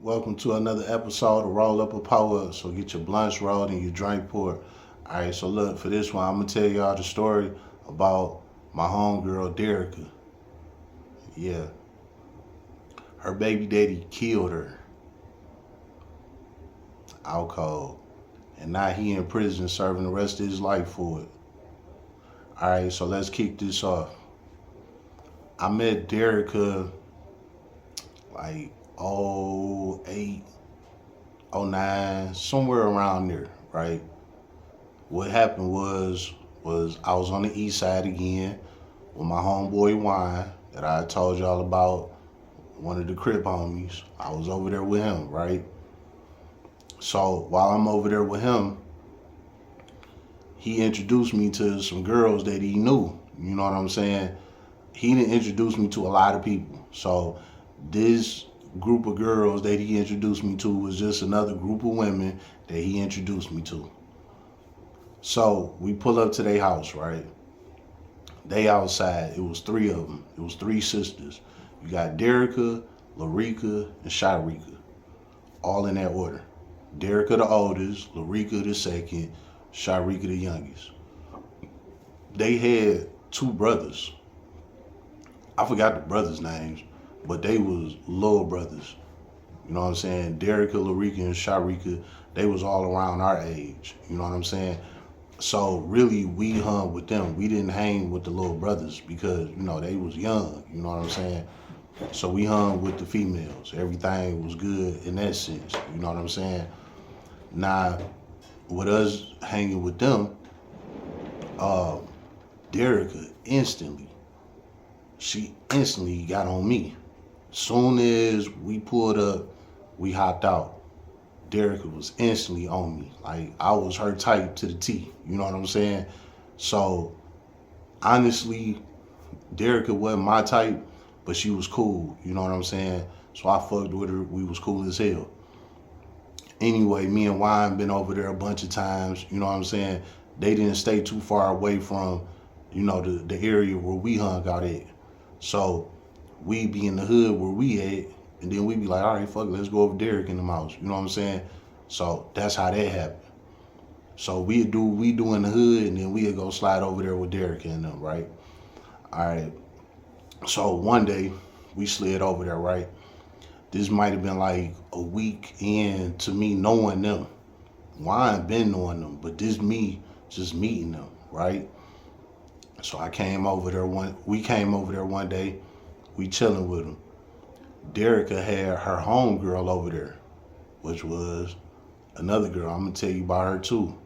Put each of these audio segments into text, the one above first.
Welcome to another episode of Roll Up a Power Up. So get your blunts rolled and your drink poured. Alright, so look, for this one, I'm gonna tell y'all the story about my homegirl Derica. Yeah. Her baby daddy killed her out cold. And now he in prison serving the rest of his life for it. Alright, so let's kick this off. I met Derica like '08, '09, somewhere around there, right? What happened was I was on the east side again with my homeboy Wine that I told y'all about, one of the crib homies. I was over there with him, right? So while I'm over there with him, he introduced me to some girls that he knew. You know what I'm saying? He didn't introduce me to a lot of people. So this group of girls that he introduced me to was just another group of women that he introduced me to. So we pull up to their house, right? They outside. It was three of them. It was three sisters. You got Derica, Larika, and Sharika, all in that order. Derica the oldest, Larika the second, Sharika the youngest. They had two brothers. I forgot the brothers' names, but they was little brothers. You know what I'm saying? Derica, Larika, and Sharika, they was all around our age. You know what I'm saying? So really, we hung with them. We didn't hang with the little brothers because they was young. You know what I'm saying? So we hung with the females. Everything was good in that sense. You know what I'm saying? Now, with us hanging with them, uh, Derica she instantly got on me. Soon as we pulled up, we hopped out. Derica was instantly on me. Like I was her type to the T. You know what I'm saying? So honestly, Derica wasn't my type, but she was cool. You know what I'm saying? So I fucked with her. We was cool as hell. Anyway, me and Wine been over there a bunch of times. You know what I'm saying? They didn't stay too far away from, the area where we hung out at. So we be in the hood where we at, and then we be like, all right, fuck it, let's go over Derek in the house. You know what I'm saying? So that's how that happened. So we do in the hood, and then we'd go slide over there with Derek and them, right? All right. So one day we slid over there, right? This might have been like a week in to me knowing them. Wine been knowing them, but this me just meeting them, right? So we came over there one day, we chilling with them. Derica had her homegirl over there, which was another girl. I'm gonna tell you about her too.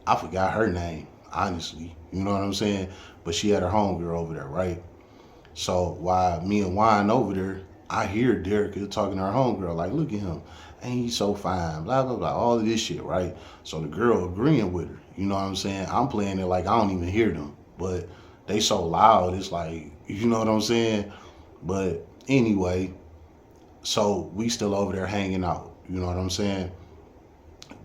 I forgot her name, honestly. You know what I'm saying? But she had her homegirl over there, right? So while me and Wine over there, I hear Derica talking to her homegirl, like, look at him. Ain't he so fine? Blah, blah, blah. All of this shit, right? So the girl agreeing with her. You know what I'm saying? I'm playing it like I don't even hear them. But they so loud, it's like, you know what I'm saying? But anyway, so we still over there hanging out. You know what I'm saying?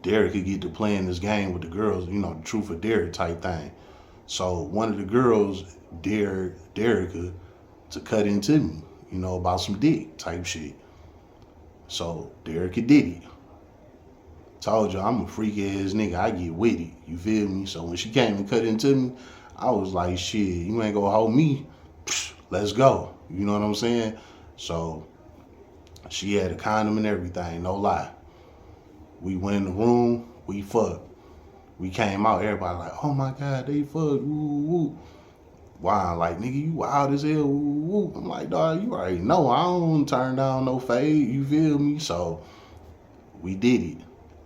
Derek could get to playing this game with the girls, the truth or dare type thing. So one of the girls dared Derica to cut into me, about some dick type shit. So Derica did it. Told you I'm a freak ass nigga. I get with it. You feel me? So when she came and cut into me, I was like, shit, you ain't gonna hold me. Psh, let's go. You know what I'm saying? So she had a condom and everything, no lie. We went in the room, we fucked. We came out, everybody like, oh my God, they fucked, woo, woo. Wow, like, nigga, you wild as hell, woo, woo. I'm like, dog, you already know I don't turn down no fade, you feel me? So we did it.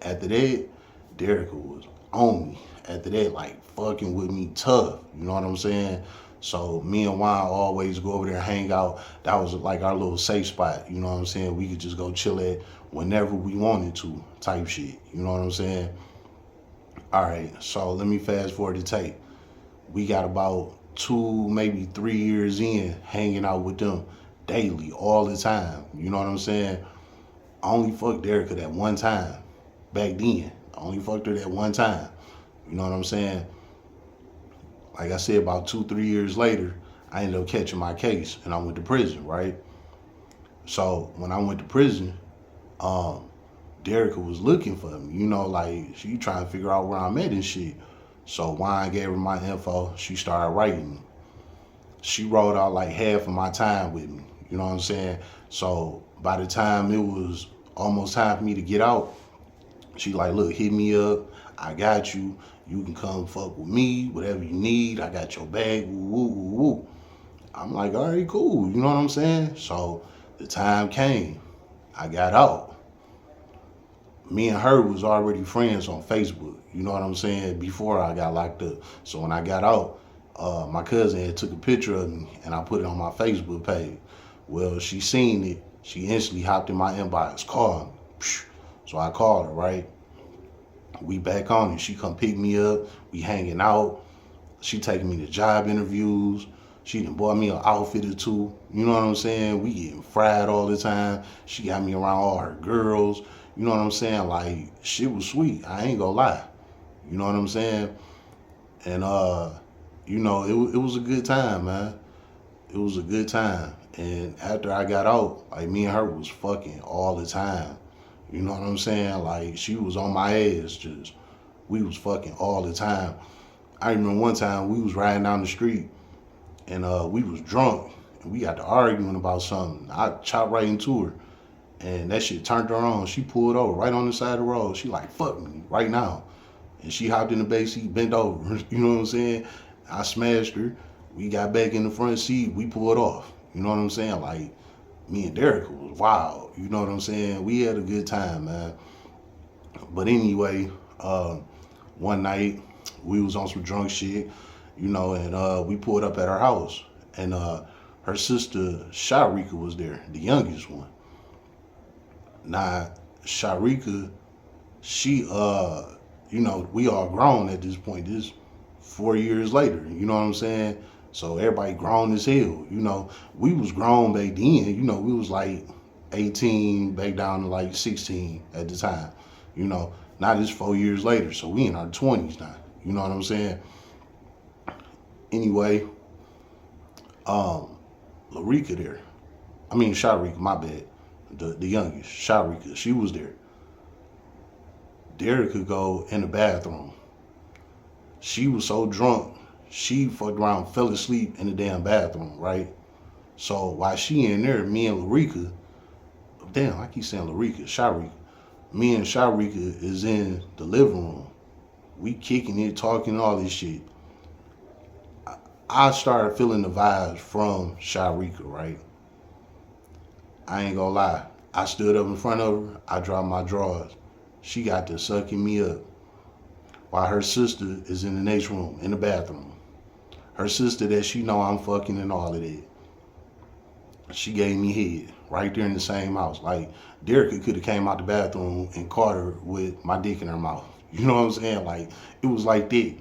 After that, Derica was on me. After that, like, fucking with me tough, you know what I'm saying? So me and Juan always go over there and hang out. That was like our little safe spot, you know what I'm saying? We could just go chill at whenever we wanted to type shit, you know what I'm saying? All right, so let me fast forward the tape. We got about 2, maybe 3 years in hanging out with them daily, all the time. You know what I'm saying? I only fucked Derica that one time back then. I only fucked her that one time. You know what I'm saying? Like I said, about 2, 3 years later, I ended up catching my case and I went to prison, right? So when I went to prison, Um, Derica was looking for me, like she trying to figure out where I'm at and shit. So Wine gave her my info. She started writing me. She wrote out like half of my time with me. You know what I'm saying? So by the time it was almost time for me to get out, she like, look, hit me up. I got you. You can come fuck with me, whatever you need. I got your bag. Woo, woo, woo, woo. I'm like, all right, cool. You know what I'm saying? So the time came. I got out. Me and her was already friends on Facebook. You know what I'm saying? Before I got locked up. So when I got out, my cousin had took a picture of me and I put it on my Facebook page. Well, she seen it. She instantly hopped in my inbox, called me. So I called her, right? We back on it. She come pick me up. We hanging out. She taking me to job interviews. She done bought me an outfit or two. You know what I'm saying? We getting fried all the time. She got me around all her girls. You know what I'm saying? Like, shit was sweet. I ain't gonna lie. You know what I'm saying? And, it was a good time, man. It was a good time. And after I got out, like, me and her was fucking all the time. You know what I'm saying? Like, she was on my ass, just, we was fucking all the time. I remember one time we was riding down the street and we was drunk and we got to arguing about something. I chopped right into her and that shit turned her on. She pulled over right on the side of the road. She like, fuck me right now. And she hopped in the back seat, bent over. You know what I'm saying? I smashed her. We got back in the front seat. We pulled off. You know what I'm saying? Like, me and Derica was wild. You know what I'm saying? We had a good time, man. But anyway, one night we was on some drunk shit, and we pulled up at her house. And her sister, Sharika, was there, the youngest one. Now, Sharika, she, we all grown at this point. This 4 years later, you know what I'm saying? So everybody grown as hell. We was grown back then. We was like 18 back down to like 16 at the time. Now this 4 years later, so we in our 20s now. You know what I'm saying? Anyway, Larika there. I mean Sharika, my bad. The youngest, Sharika, she was there. Derek could go in the bathroom. She was so drunk, she fucked around, fell asleep in the damn bathroom, right? So while she in there, me and Larika, damn, I keep saying Larika, Sharika. Me and Sharika is in the living room. We kicking it, talking all this shit. I started feeling the vibes from Sharika, right? I ain't gonna lie. I stood up in front of her. I dropped my drawers. She got to sucking me up while her sister is in the next room, in the bathroom. Her sister that she know I'm fucking and all of that. She gave me head right there in the same house. Like, Derica could have came out the bathroom and caught her with my dick in her mouth. You know what I'm saying? Like, it was like that.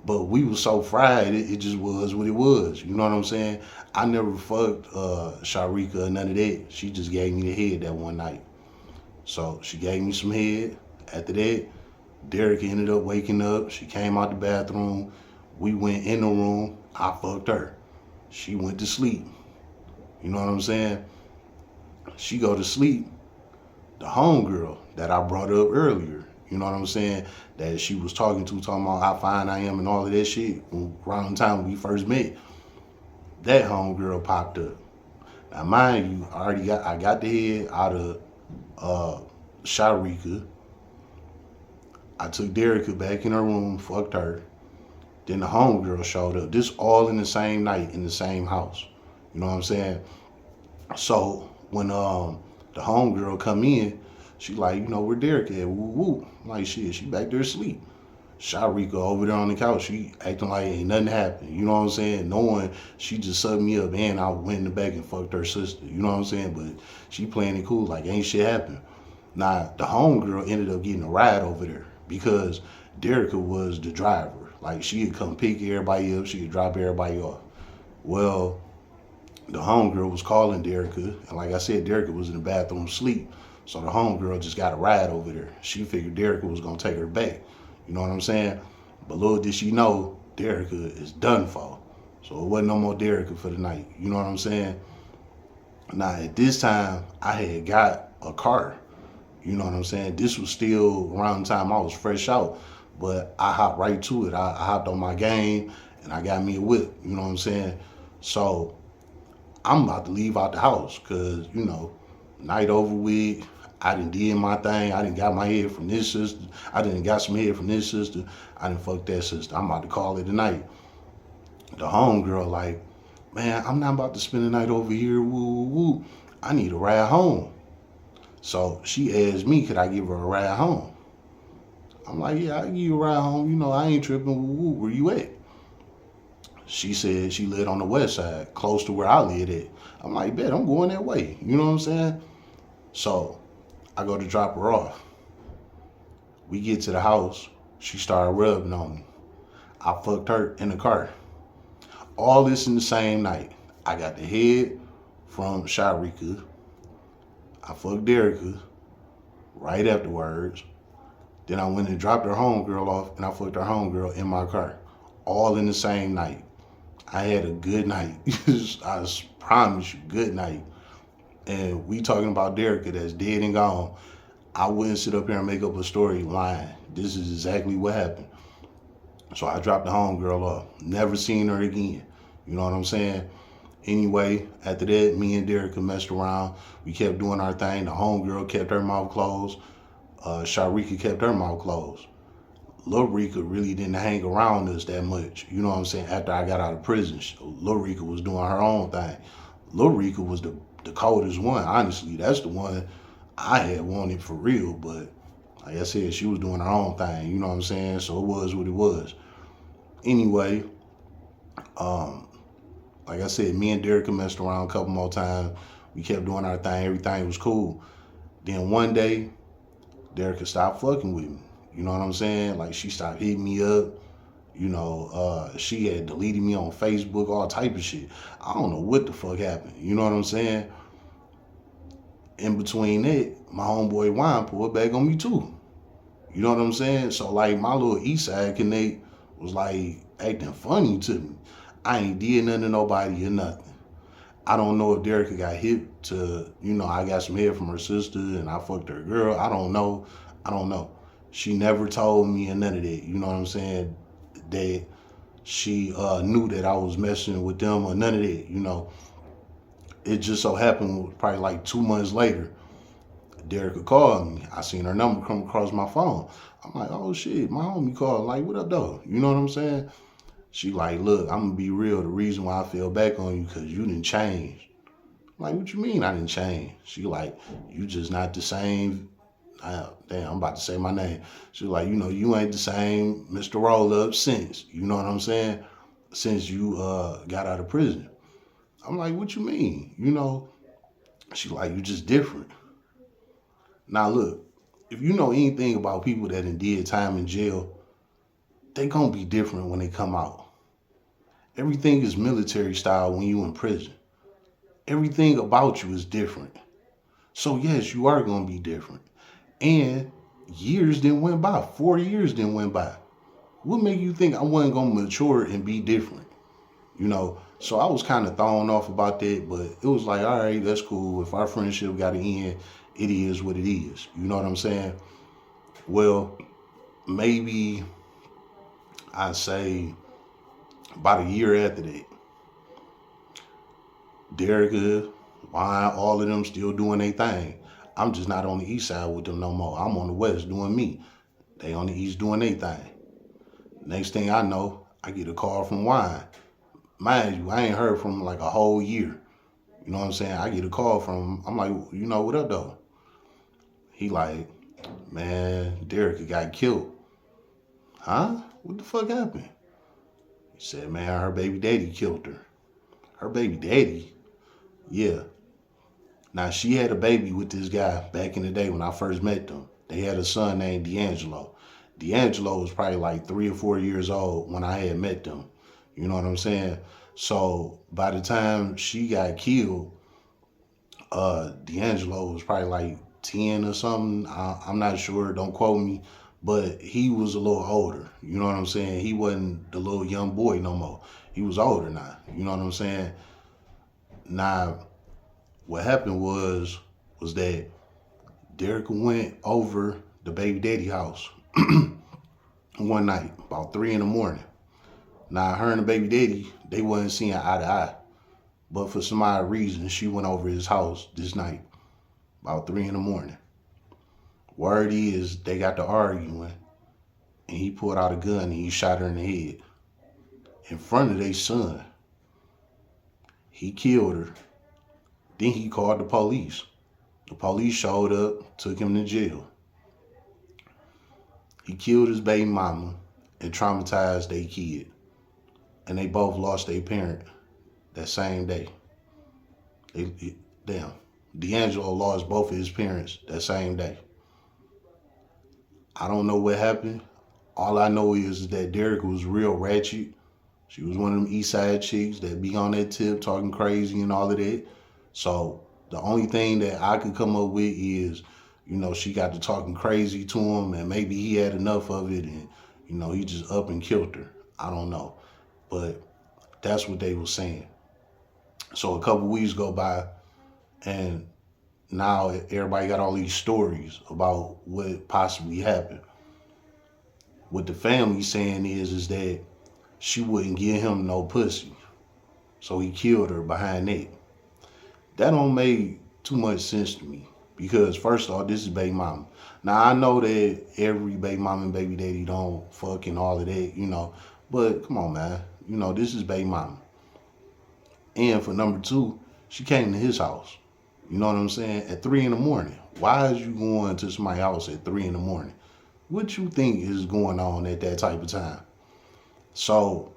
But we was so fried, it just was what it was. You know what I'm saying? I never fucked Sharika or none of that. She just gave me the head that one night. So she gave me some head. After that, Derica ended up waking up. She came out the bathroom. We went in the room. I fucked her. She went to sleep. You know what I'm saying? She go to sleep. The homegirl that I brought up earlier, you know what I'm saying, that she was talking about how fine I am and all of that shit around the time we first met, that homegirl popped up. Now, mind you, I got the head out of Sharika. I took Derica back in her room, fucked her. Then the homegirl showed up. This all in the same night, in the same house. You know what I'm saying? So when the homegirl come in, she like, where Derek at? Woo woo. I'm like, shit, she back there asleep. Sharika over there on the couch, she acting like ain't nothing happened. You know what I'm saying? Knowing she just sucked me up and I went in the back and fucked her sister. You know what I'm saying? But she playing it cool, like ain't shit happened. Now, the homegirl ended up getting a ride over there because Derica was the driver. Like, she could come pick everybody up, she could drop everybody off. Well, the homegirl was calling Derica, and like I said, Derica was in the bathroom asleep. So the homegirl just got a ride over there. She figured Derica was gonna take her back. You know what I'm saying? But little did she know, Derica is done for. So it wasn't no more Derica for the night. You know what I'm saying? Now at this time, I had got a car. You know what I'm saying? This was still around the time I was fresh out, but I hopped right to it. I hopped on my game and I got me a whip. You know what I'm saying? So I'm about to leave out the house because, night over with. I done did my thing. I done got my head from this sister. I done got some head from this sister. I done fucked that sister. I'm about to call it a night. The homegirl like, man, I'm not about to spend the night over here. Woo, woo, woo. I need a ride home. So she asked me, could I give her a ride home? I'm like, yeah, I can give you a ride home. I ain't tripping. Woo, woo. Where you at? She said she lived on the west side, close to where I lived at. I'm like, bet, I'm going that way. You know what I'm saying? So I go to drop her off. We get to the house. She started rubbing on me. I fucked her in the car. All this in the same night. I got the head from Sharika. I fucked Derica right afterwards. Then I went and dropped her homegirl off and I fucked her homegirl in my car. All in the same night. I had a good night. I promise you, good night. And we talking about Derica that's dead and gone. I wouldn't sit up here and make up a story lying. This is exactly what happened. So I dropped the homegirl off. Never seen her again. You know what I'm saying? Anyway, after that, me and Derica messed around. We kept doing our thing. The homegirl kept her mouth closed. Sharika kept her mouth closed. Lil Rika really didn't hang around us that much. You know what I'm saying? After I got out of prison, Lil Rika was doing her own thing. Lil Rika was the coldest one. Honestly, that's the one I had wanted for real. But like I said, she was doing her own thing. You know what I'm saying? So it was what it was. Anyway, like I said, me and Derica messed around a couple more times. We kept doing our thing. Everything was cool. Then one day, Derica stopped fucking with me. You know what I'm saying? Like she stopped hitting me up. She had deleted me on Facebook, all type of shit. I don't know what the fuck happened. You know what I'm saying? In between that, my homeboy Wine pulled back on me too. You know what I'm saying? So like my little East Side Connect was like acting funny to me. I ain't did nothing to nobody or nothing. I don't know if Derica got hit to, I got some head from her sister and I fucked her girl. I don't know. She never told me or none of that. You know what I'm saying? That she knew that I was messing with them or none of that. It just so happened probably like 2 months later, Derica called me. I seen her number come across my phone. I'm like, oh shit, my homie called. Like, what up though? You know what I'm saying? She like, look, I'm gonna be real. The reason why I fell back on you because you didn't change. I'm like, what you mean I didn't change? She like, you just not the same. Damn, I'm about to say my name. She like, you ain't the same Mr. Roll Up since. You know what I'm saying? Since you got out of prison. I'm like, what you mean? She like, you just different. Now look, if you know anything about people that did time in jail, they gonna be different when they come out. Everything is military style when you in prison. Everything about you is different. So yes, you are gonna be different. And years then went by. 4 years then went by. What made you think I wasn't gonna mature and be different? So I was kind of thrown off about that, but it was like, all right, that's cool. If our friendship got to end, it is what it is. You know what I'm saying? Well, maybe I'd say about a year after that, Derica, Wine, all of them still doing their thing. I'm just not on the east side with them no more. I'm on the west doing me. They on the east doing their thing. Next thing I know, I get a call from Wine. Mind you, I ain't heard from him like a whole year. You know what I'm saying? I get a call from him. I'm like, what up though? He like, man, Derica got killed. Huh? What the fuck happened? He said, man, her baby daddy killed her. Her baby daddy? Yeah. Now, she had a baby with this guy back in the day when I first met them. They had a son named D'Angelo. D'Angelo was probably like 3 or 4 years old when I had met them. You know what I'm saying? So by the time she got killed, D'Angelo was probably like 10 or something. I'm not sure. Don't quote me. But he was a little older. You know what I'm saying? He wasn't the little young boy no more. He was older now. You know what I'm saying? Now, what happened was that Derek went over the baby daddy house one night, about 3 in the morning. Now, her and the baby daddy, they wasn't seeing eye to eye. But for some odd reason, she went over his house this night, about 3 in the morning. Word is, they got to arguing, and he pulled out a gun and he shot her in the head in front of their son. He killed her. Then he called the police. The police showed up, took him to jail. He killed his baby mama and traumatized their kid. And they both lost their parent that same day. Damn. D'Angelo lost both of his parents that same day. I don't know what happened. All I know is that Derek was real ratchet. She was one of them East Side chicks that be on that tip talking crazy and all of that. So the only thing that I could come up with is, she got to talking crazy to him and maybe he had enough of it and, he just up and killed her. I don't know. But that's what they were saying. So a couple weeks go by and now everybody got all these stories about what possibly happened. What the family saying is that she wouldn't give him no pussy. So he killed her behind that. That don't make too much sense to me. Because first off, this is baby mama. Now I know that every baby mama and baby daddy don't fuck and all of that, But come on, man. This is baby mama. And for number two, she came to his house. You know what I'm saying? At 3 in the morning. Why is you going to somebody's house at 3 in the morning? What you think is going on at that type of time? So,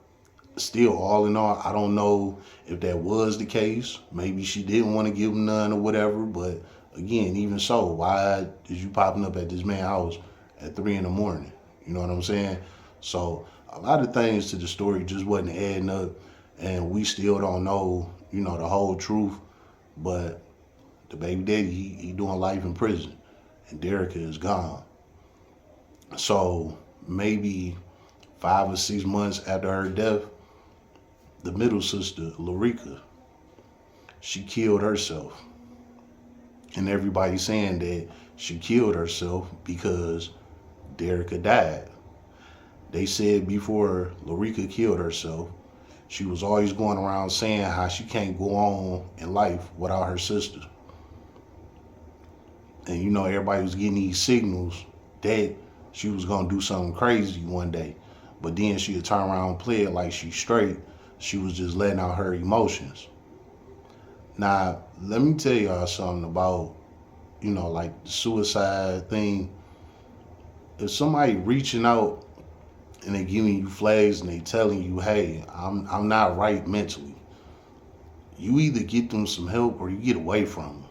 still, all in all, I don't know if that was the case. Maybe she didn't want to give him none or whatever. But again, even so, why is you popping up at this man's house at 3 in the morning? You know what I'm saying? So, a lot of things to the story just wasn't adding up. And we still don't know, the whole truth. But the baby daddy, he doing life in prison. And Derek is gone. So maybe 5 or 6 months after her death, the middle sister, Lorica, she killed herself. And everybody's saying that she killed herself because Derek died. They said before Lorica killed herself, she was always going around saying how she can't go on in life without her sister. And everybody was getting these signals that she was gonna do something crazy one day. But then she'd turn around and play it like she's straight. She was just letting out her emotions. Now, let me tell y'all something about, like the suicide thing. If somebody reaching out and they giving you flags and they telling you, hey, I'm not right mentally, you either get them some help or you get away from them.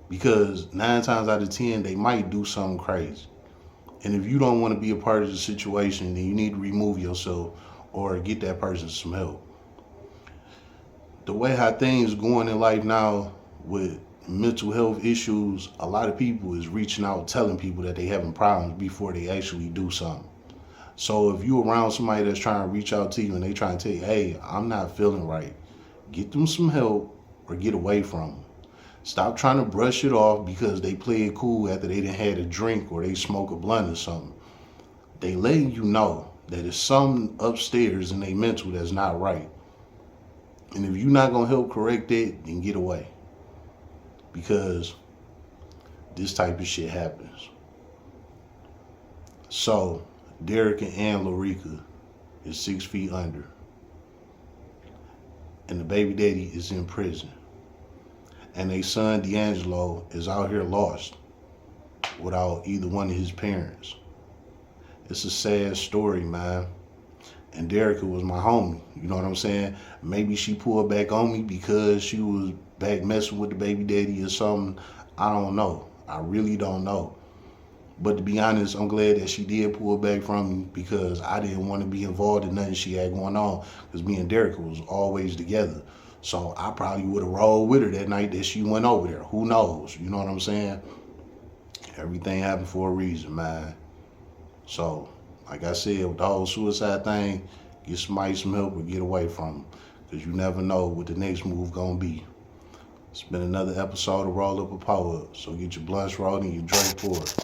Because 9 times out of 10, they might do something crazy. And if you don't want to be a part of the situation, then you need to remove yourself or get that person some help. The way how things going in life now with mental health issues, a lot of people is reaching out telling people that they having problems before they actually do something. So if you around somebody that's trying to reach out to you and they trying to tell you, hey, I'm not feeling right, get them some help or get away from them. Stop trying to brush it off because they play it cool after they done had a drink or they smoke a blunt or something. They letting you know that there's something upstairs in their mental that's not right. And if you're not going to help correct it, then get away. Because this type of shit happens. So, Derek and Ann Lorica is 6 feet under. And the baby daddy is in prison. And their son, D'Angelo, is out here lost without either one of his parents. It's a sad story, man. And Derek was my homie, you know what I'm saying? Maybe she pulled back on me because she was back messing with the baby daddy or something. I don't know. I really don't know. But to be honest, I'm glad that she did pull back from me because I didn't want to be involved in nothing she had going on because me and Derek was always together. So I probably would have rolled with her that night that she went over there. Who knows? You know what I'm saying? Everything happened for a reason, man. So, like I said, with the whole suicide thing, get somebody some help or get away from them. Because you never know what the next move gonna be. It's been another episode of Roll Up a Power Up. So get your blunts rolled and your drink poured.